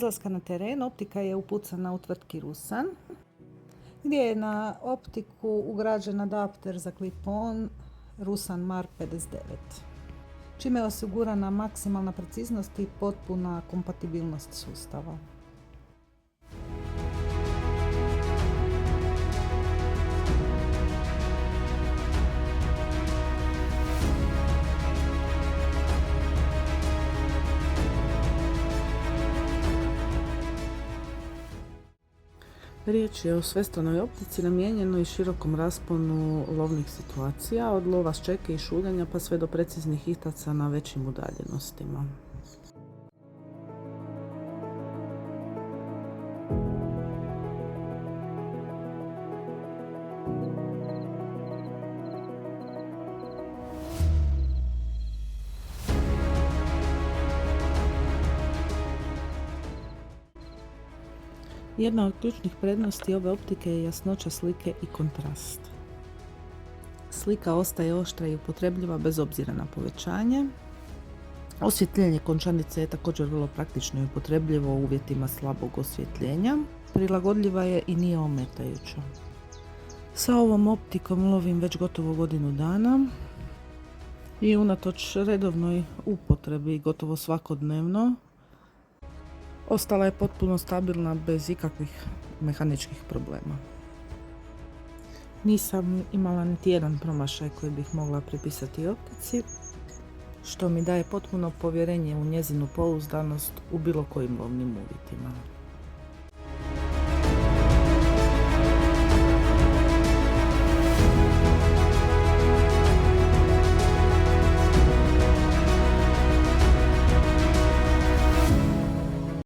izlaska na teren optika je upucana u tvrtki Rusan, gdje je na optiku ugrađen adapter za clip-on Rusan Mar 59, čime je osigurana maksimalna preciznost i potpuna kompatibilnost sustava. Riječ je o svestranoj optici namijenjenoj širokom rasponu lovnih situacija, od lova s čeke i šuljanja pa sve do preciznih hitaca na većim udaljenostima. Jedna od ključnih prednosti ove optike je jasnoća slike i kontrast. Slika ostaje oštra i upotrebljiva bez obzira na povećanje. Osvjetljenje končanice je također vrlo praktično i upotrebljivo u uvjetima slabog osvjetljenja. Prilagodljiva je i nije ometajuća. Sa ovom optikom lovim već gotovo godinu dana i unatoč redovnoj upotrebi gotovo svakodnevno ostala je potpuno stabilna bez ikakvih mehaničkih problema. Nisam imala niti jedan promašaj koji bih mogla pripisati optici, što mi daje potpuno povjerenje u njezinu pouzdanost u bilo kojim lovnim uvjetima.